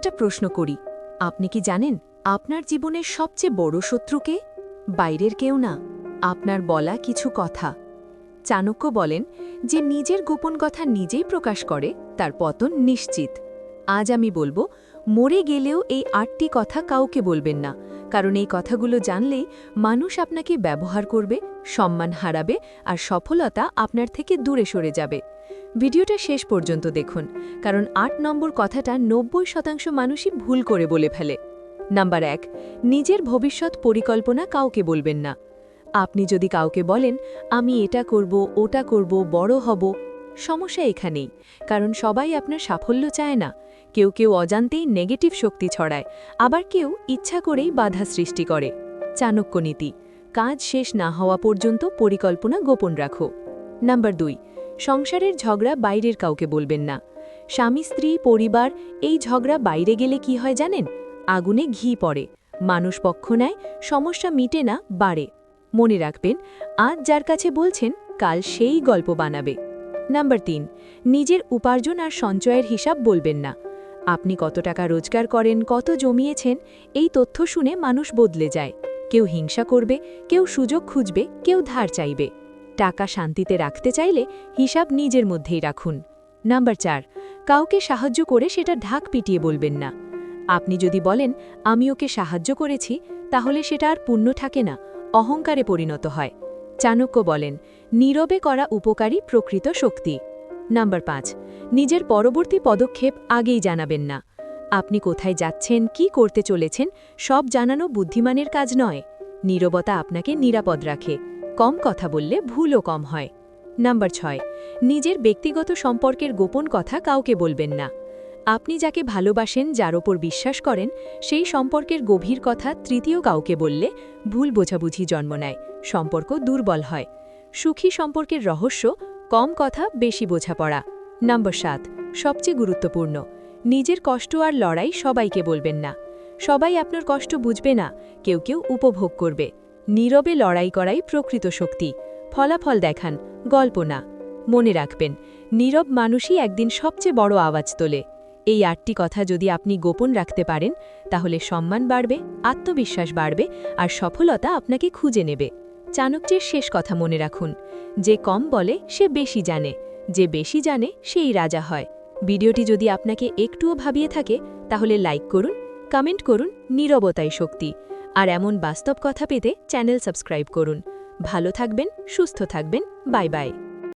একটা প্রশ্ন করি, আপনি কি জানেন আপনার জীবনের সবচেয়ে বড় শত্রু কে? বাইরের কেউ না, আপনার বলা কিছু কথা। চাণক্য বলেন যে নিজের গোপন কথা নিজেই প্রকাশ করে তার পতন নিশ্চিত। আজ আমি বলবো, মরে গেলেও এই ৮টি কথা কাউকে বলবেন না, কারণ এই কথাগুলো জানলেই মানুষ আপনাকে ব্যবহার করবে, সম্মান হারাবে আর সফলতা আপনার থেকে দূরে সরে যাবে। ভিডিওটা শেষ পর্যন্ত দেখুন, কারণ ৮ নম্বর কথাটা ৯০% মানুষই ভুল করে বলে ফেলে। নাম্বার ১, নিজের ভবিষ্যৎ পরিকল্পনা কাউকে বলবেন না। আপনি যদি কাউকে বলেন আমি এটা করব, ওটা করব, বড় হব, সমস্যা এখানেই, কারণ সবাই আপনার সাফল্য চায় না। কেউ কেউ অজান্তেই নেগেটিভ শক্তি ছড়ায়, আবার কেউ ইচ্ছা করেই বাধা সৃষ্টি করে। চাণক্য নীতি, কাজ শেষ না হওয়া পর্যন্ত পরিকল্পনা গোপন রাখো। নাম্বার ২, সংসারের ঝগড়া বাইরের কাউকে বলবেন না। স্বামী স্ত্রী পরিবার এই ঝগড়া বাইরে গেলে কি হয় জানেন? আগুনে ঘি পড়ে, মানুষ পক্ষ নেয়, সমস্যা মিটে না, বাড়ে। মনে রাখবেন, আজ যার কাছে বলছেন কাল সেই গল্প বানাবে। নাম্বার ৩, নিজের উপার্জন আর সঞ্চয়ের হিসাব বলবেন না। আপনি কত টাকা রোজগার করেন, কত জমিয়েছেন, এই তথ্য শুনে মানুষ বদলে যায়। কেউ হিংসা করবে, কেউ সুযোগ খুঁজবে, কেউ ধার চাইবে। টাকা শান্তিতে রাখতে চাইলে হিসাব নিজের মধ্যেই রাখুন। নাম্বার ৪, কাউকে সাহায্য করে সেটা ঢাক পিটিয়ে বলবেন না। আপনি যদি বলেন আমি ওকে সাহায্য করেছি, তাহলে সেটা আর পুণ্য থাকে না, অহংকারে পরিণত হয়। চাণক্য বলেন, নীরবে করা উপকারী প্রকৃত শক্তি। নাম্বার ৫, নিজের পরবর্তী পদক্ষেপ আগেই জানাবেন না। আপনি কোথায় যাচ্ছেন, কি করতে চলেছেন, সব জানানো বুদ্ধিমানের কাজ নয়। নীরবতা আপনাকে নিরাপদ রাখে, কম কথা বললে ভুলও কম হয়। নাম্বার ৬, নিজের ব্যক্তিগত সম্পর্কের গোপন কথা কাউকে বলবেন না। আপনি যাকে ভালোবাসেন, যার ওপর বিশ্বাস করেন, সেই সম্পর্কের গভীর কথা তৃতীয় কাউকে বললে ভুল বোঝাবুঝি জন্ম নেয়, সম্পর্ক দুর্বল হয়। সুখী সম্পর্কের রহস্য, কম কথা, বেশি বোঝাপড়া। নাম্বার ৭, সবচেয়ে গুরুত্বপূর্ণ, নিজের কষ্ট আর লড়াই সবাইকে বলবেন না। সবাই আপনার কষ্ট বুঝবে না, কেউ কেউ উপভোগ করবে। নীরবে লড়াই করাই প্রকৃত শক্তি, ফলাফল দেখান, গল্প না। মনে রাখবেন, নীরব মানুষই একদিন সবচেয়ে বড় আওয়াজ তোলে। এই ৮টি কথা যদি আপনি গোপন রাখতে পারেন, তাহলে সম্মান বাড়বে, আত্মবিশ্বাস বাড়বে আর সফলতা আপনাকে খুঁজে নেবে। চাণক্যের শেষ কথা মনে রাখুন, যে কম বলে সে বেশি জানে, যে বেশি জানে সেই রাজা হয়। ভিডিওটি যদি আপনাকে একটুও ভাবিয়ে থাকে, তাহলে লাইক করুন, কমেন্ট করুন, নীরবতাই শক্তি। আর এমন বাস্তব কথা পেতে চ্যানেল সাবস্ক্রাইব করুন। ভালো থাকবেন, সুস্থ থাকবেন, বাই বাই।